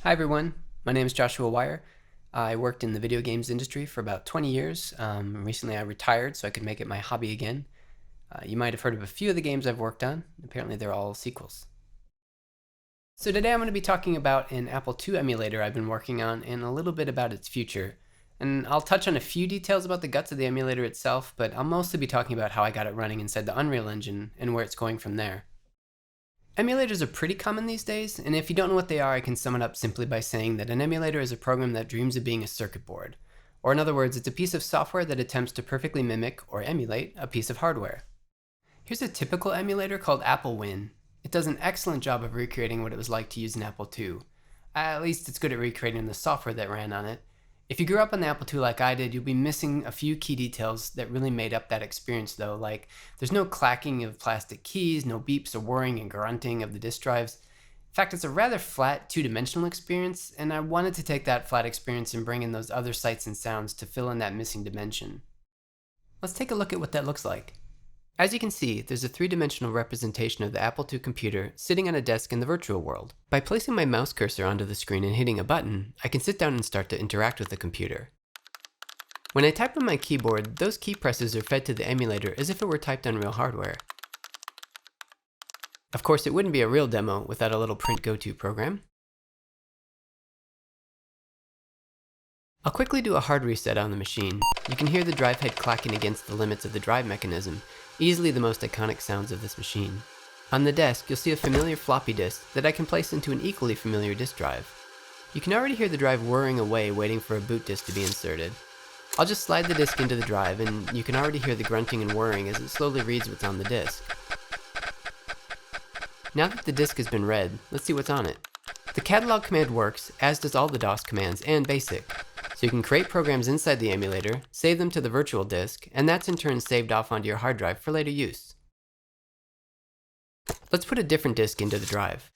Hi everyone, my name is Joshua Wire. I worked in the video games industry for about 20 years. Recently I retired so I could make it my hobby again. You might have heard of a few of the games I've worked on. Apparently they're all sequels. So today I'm going to be talking about an Apple II emulator I've been working on and a little bit about its future. And I'll touch on a few details about the guts of the emulator itself, but I'll mostly be talking about how I got it running inside the Unreal Engine and where it's going from there. Emulators are pretty common these days, and if you don't know what they are, I can sum it up simply by saying that an emulator is a program that dreams of being a circuit board. Or in other words, it's a piece of software that attempts to perfectly mimic, or emulate, a piece of hardware. Here's a typical emulator called Apple Win. It does an excellent job of recreating what it was like to use an Apple II. At least it's good at recreating the software that ran on it. If you grew up on the Apple II like I did, you'll be missing a few key details that really made up that experience though, like there's no clacking of plastic keys, no beeps or whirring and grunting of the disk drives. In fact, it's a rather flat two-dimensional experience, and I wanted to take that flat experience and bring in those other sights and sounds to fill in that missing dimension. Let's take a look at what that looks like. As you can see, there's a three-dimensional representation of the Apple II computer sitting on a desk in the virtual world. By placing my mouse cursor onto the screen and hitting a button, I can sit down and start to interact with the computer. When I type on my keyboard, those key presses are fed to the emulator as if it were typed on real hardware. Of course, it wouldn't be a real demo without a little print go-to program. I'll quickly do a hard reset on the machine. You can hear the drive head clacking against the limits of the drive mechanism, easily the most iconic sounds of this machine. On the desk, you'll see a familiar floppy disk that I can place into an equally familiar disk drive. You can already hear the drive whirring away waiting for a boot disk to be inserted. I'll just slide the disk into the drive and you can already hear the grunting and whirring as it slowly reads what's on the disk. Now that the disk has been read, let's see what's on it. The catalog command works, as does all the DOS commands and BASIC. So you can create programs inside the emulator, save them to the virtual disk, and that's in turn saved off onto your hard drive for later use. Let's put a different disk into the drive.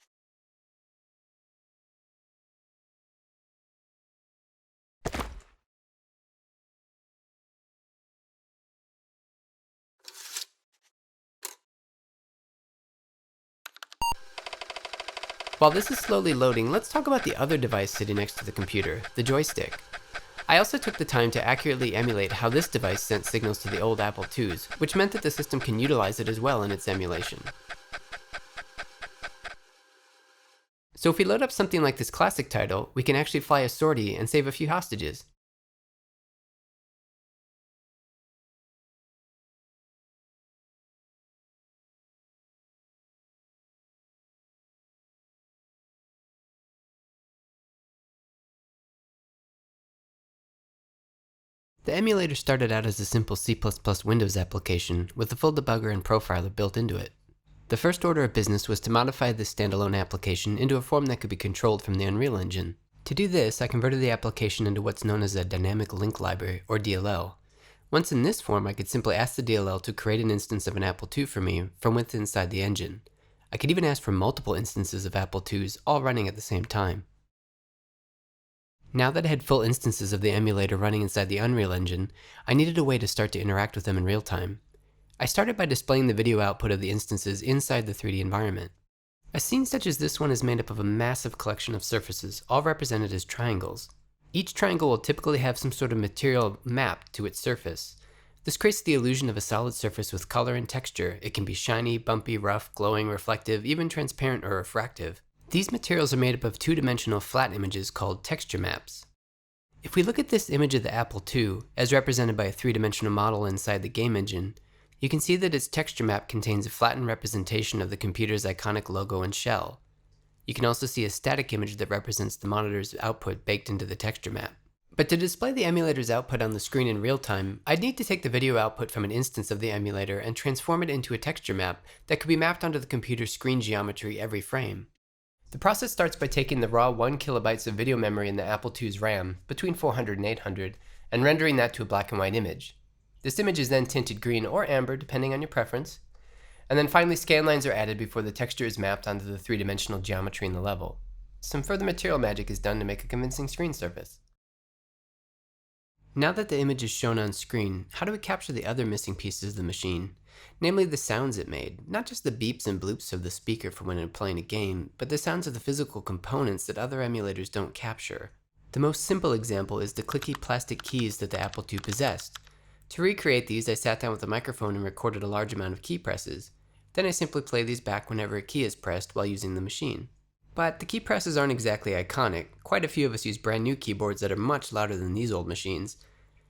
While this is slowly loading, let's talk about the other device sitting next to the computer, the joystick. I also took the time to accurately emulate how this device sent signals to the old Apple IIs, which meant that the system can utilize it as well in its emulation. So if we load up something like this classic title, we can actually fly a sortie and save a few hostages. The emulator started out as a simple C++ Windows application with a full debugger and profiler built into it. The first order of business was to modify this standalone application into a form that could be controlled from the Unreal Engine. To do this, I converted the application into what's known as a Dynamic Link Library, or DLL. Once in this form, I could simply ask the DLL to create an instance of an Apple II for me from within inside the engine. I could even ask for multiple instances of Apple IIs all running at the same time. Now that I had full instances of the emulator running inside the Unreal Engine, I needed a way to start to interact with them in real time. I started by displaying the video output of the instances inside the 3D environment. A scene such as this one is made up of a massive collection of surfaces, all represented as triangles. Each triangle will typically have some sort of material mapped to its surface. This creates the illusion of a solid surface with color and texture. It can be shiny, bumpy, rough, glowing, reflective, even transparent or refractive. These materials are made up of two-dimensional flat images called texture maps. If we look at this image of the Apple II, as represented by a three-dimensional model inside the game engine, you can see that its texture map contains a flattened representation of the computer's iconic logo and shell. You can also see a static image that represents the monitor's output baked into the texture map. But to display the emulator's output on the screen in real time, I'd need to take the video output from an instance of the emulator and transform it into a texture map that could be mapped onto the computer's screen geometry every frame. The process starts by taking the raw 1 kilobytes of video memory in the Apple II's RAM, between 400 and 800, and rendering that to a black and white image. This image is then tinted green or amber, depending on your preference. And then finally scan lines are added before the texture is mapped onto the three-dimensional geometry in the level. Some further material magic is done to make a convincing screen surface. Now that the image is shown on screen, how do we capture the other missing pieces of the machine? namely the sounds it made, not just the beeps and bloops of the speaker for when playing a game, but the sounds of the physical components that other emulators don't capture. The most simple example is the clicky plastic keys that the Apple II possessed. To recreate these, I sat down with a microphone and recorded a large amount of key presses. Then I simply play these back whenever a key is pressed while using the machine. But the key presses aren't exactly iconic. Quite a few of us use brand new keyboards that are much louder than these old machines.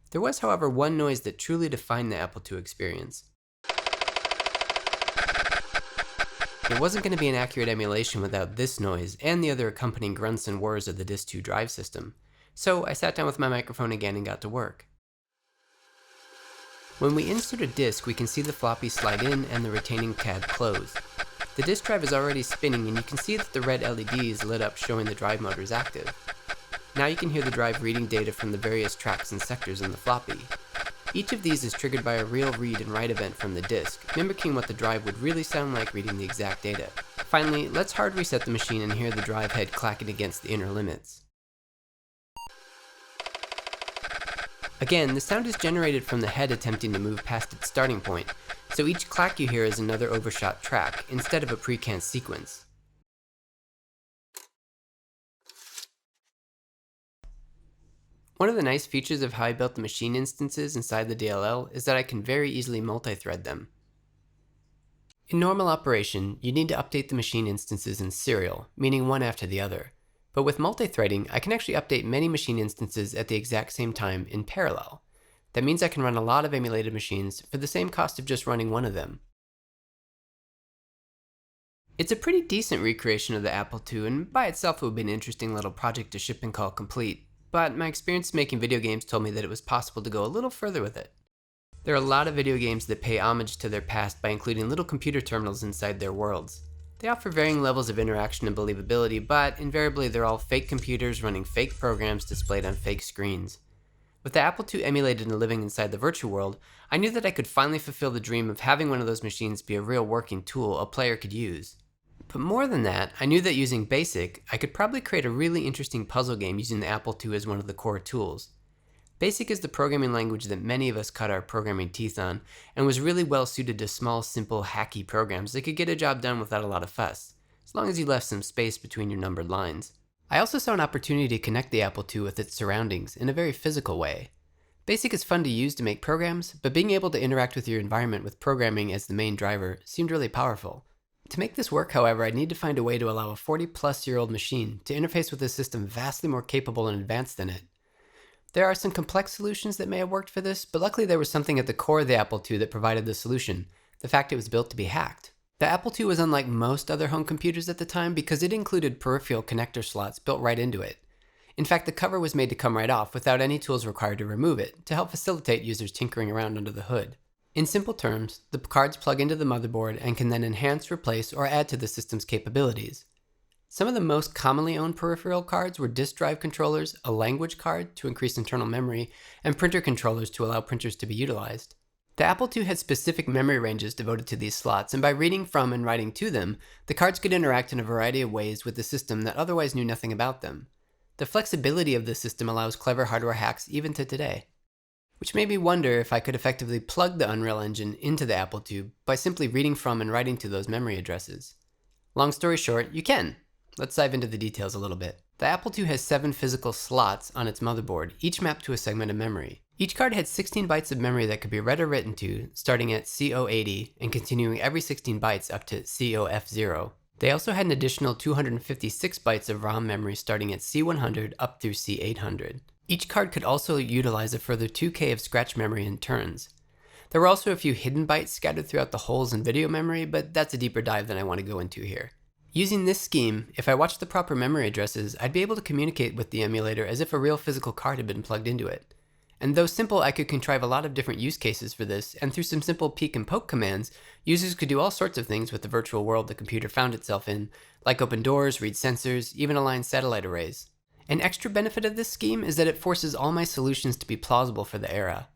There was, however, one noise that truly defined the Apple II experience. It wasn't going to be an accurate emulation without this noise and the other accompanying grunts and whirs of the Disk 2 drive system. So I sat down with my microphone again and got to work. When we insert a disk, we can see the floppy slide in and the retaining tab close. The disk drive is already spinning and you can see that the red LED is lit up showing the drive motor is active. Now you can hear the drive reading data from the various tracks and sectors in the floppy. Each of these is triggered by a real read and write event from the disk, mimicking what the drive would really sound like reading the exact data. Finally, let's hard reset the machine and hear the drive head clacking against the inner limits. Again, the sound is generated from the head attempting to move past its starting point, so each clack you hear is another overshot track, instead of a pre-canned sequence. One of the nice features of how I built the machine instances inside the DLL is that I can very easily multi-thread them. In normal operation, you need to update the machine instances in serial, meaning one after the other. But with multi-threading, I can actually update many machine instances at the exact same time in parallel. That means I can run a lot of emulated machines for the same cost of just running one of them. It's a pretty decent recreation of the Apple II, and by itself it would be an interesting little project to ship and call complete, but my experience making video games told me that it was possible to go a little further with it. There are a lot of video games that pay homage to their past by including little computer terminals inside their worlds. They offer varying levels of interaction and believability, but invariably they're all fake computers running fake programs displayed on fake screens. With the Apple II emulated and living inside the virtual world, I knew that I could finally fulfill the dream of having one of those machines be a real working tool a player could use. But more than that, I knew that using BASIC, I could probably create a really interesting puzzle game using the Apple II as one of the core tools. BASIC is the programming language that many of us cut our programming teeth on, and was really well suited to small, simple, hacky programs that could get a job done without a lot of fuss, as long as you left some space between your numbered lines. I also saw an opportunity to connect the Apple II with its surroundings in a very physical way. BASIC is fun to use to make programs, but being able to interact with your environment with programming as the main driver seemed really powerful. To make this work, however, I'd need to find a way to allow a 40-plus-year-old machine to interface with a system vastly more capable and advanced than it. There are some complex solutions that may have worked for this, but luckily there was something at the core of the Apple II that provided the solution, the fact it was built to be hacked. The Apple II was unlike most other home computers at the time because it included peripheral connector slots built right into it. In fact, the cover was made to come right off without any tools required to remove it, to help facilitate users tinkering around under the hood. In simple terms, the cards plug into the motherboard and can then enhance, replace, or add to the system's capabilities. Some of the most commonly owned peripheral cards were disk drive controllers, a language card to increase internal memory, and printer controllers to allow printers to be utilized. The Apple II had specific memory ranges devoted to these slots, and by reading from and writing to them, the cards could interact in a variety of ways with the system that otherwise knew nothing about them. The flexibility of the system allows clever hardware hacks even to today. Which made me wonder if I could effectively plug the Unreal Engine into the Apple II by simply reading from and writing to those memory addresses. Long story short, you can. Let's dive into the details a little bit. The Apple II has 7 physical slots on its motherboard, each mapped to a segment of memory. Each card had 16 bytes of memory that could be read or written to, starting at CO80 and continuing every 16 bytes up to COF0. They also had an additional 256 bytes of ROM memory starting at C100 up through C800. Each card could also utilize a further 2K of scratch memory in turns. There were also a few hidden bytes scattered throughout the holes in video memory, but that's a deeper dive than I want to go into here. Using this scheme, if I watched the proper memory addresses, I'd be able to communicate with the emulator as if a real physical card had been plugged into it. And though simple, I could contrive a lot of different use cases for this, and through some simple peek and poke commands, users could do all sorts of things with the virtual world the computer found itself in, like open doors, read sensors, even align satellite arrays. An extra benefit of this scheme is that it forces all my solutions to be plausible for the era.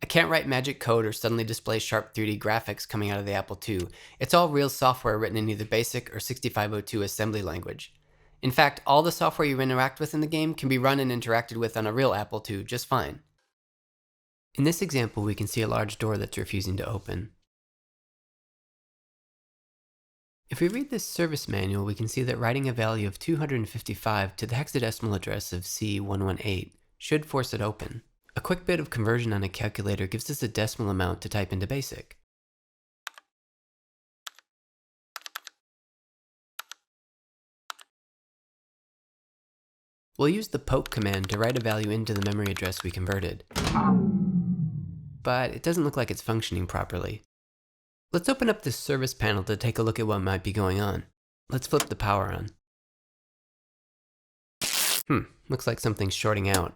I can't write magic code or suddenly display sharp 3D graphics coming out of the Apple II. It's all real software written in either BASIC or 6502 assembly language. In fact, all the software you interact with in the game can be run and interacted with on a real Apple II just fine. In this example, we can see a large door that's refusing to open. If we read this service manual, we can see that writing a value of 255 to the hexadecimal address of C118 should force it open. A quick bit of conversion on a calculator gives us a decimal amount to type into BASIC. We'll use the poke command to write a value into the memory address we converted. But it doesn't look like it's functioning properly. Let's open up this service panel to take a look at what might be going on. Let's flip the power on. Looks like something's shorting out.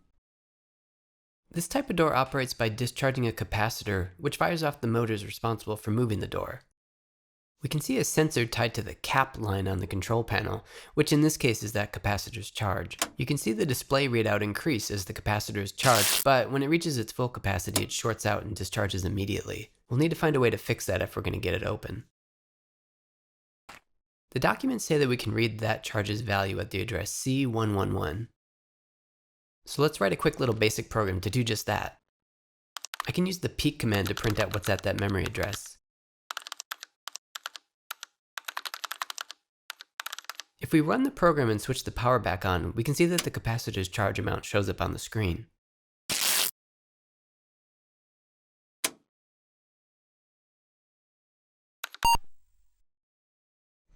This type of door operates by discharging a capacitor, which fires off the motors responsible for moving the door. We can see a sensor tied to the cap line on the control panel, which in this case is that capacitor's charge. You can see the display readout increase as the capacitor is charged, but when it reaches its full capacity, it shorts out and discharges immediately. We'll need to find a way to fix that if we're going to get it open. The documents say that we can read that charge's value at the address C111. So let's write a quick little basic program to do just that. I can use the peek command to print out what's at that memory address. If we run the program and switch the power back on, we can see that the capacitor's charge amount shows up on the screen.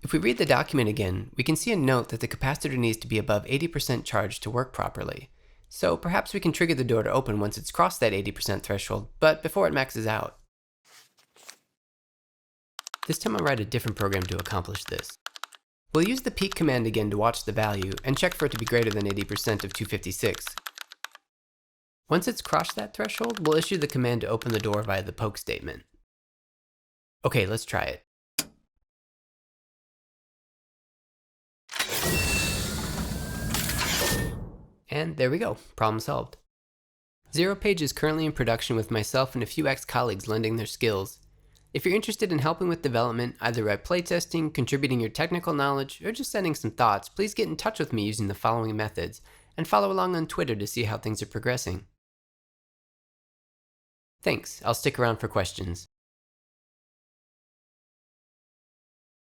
If we read the document again, we can see a note that the capacitor needs to be above 80% charged to work properly. So perhaps we can trigger the door to open once it's crossed that 80% threshold, but before it maxes out. This time I'll write a different program to accomplish this. We'll use the peek command again to watch the value and check for it to be greater than 80% of 256. Once it's crossed that threshold, we'll issue the command to open the door via the poke statement. Okay, let's try it. And there we go, problem solved. ZeroPage is currently in production with myself and a few ex-colleagues lending their skills. If you're interested in helping with development, either by playtesting, contributing your technical knowledge, or just sending some thoughts, please get in touch with me using the following methods, and follow along on Twitter to see how things are progressing. Thanks, I'll stick around for questions.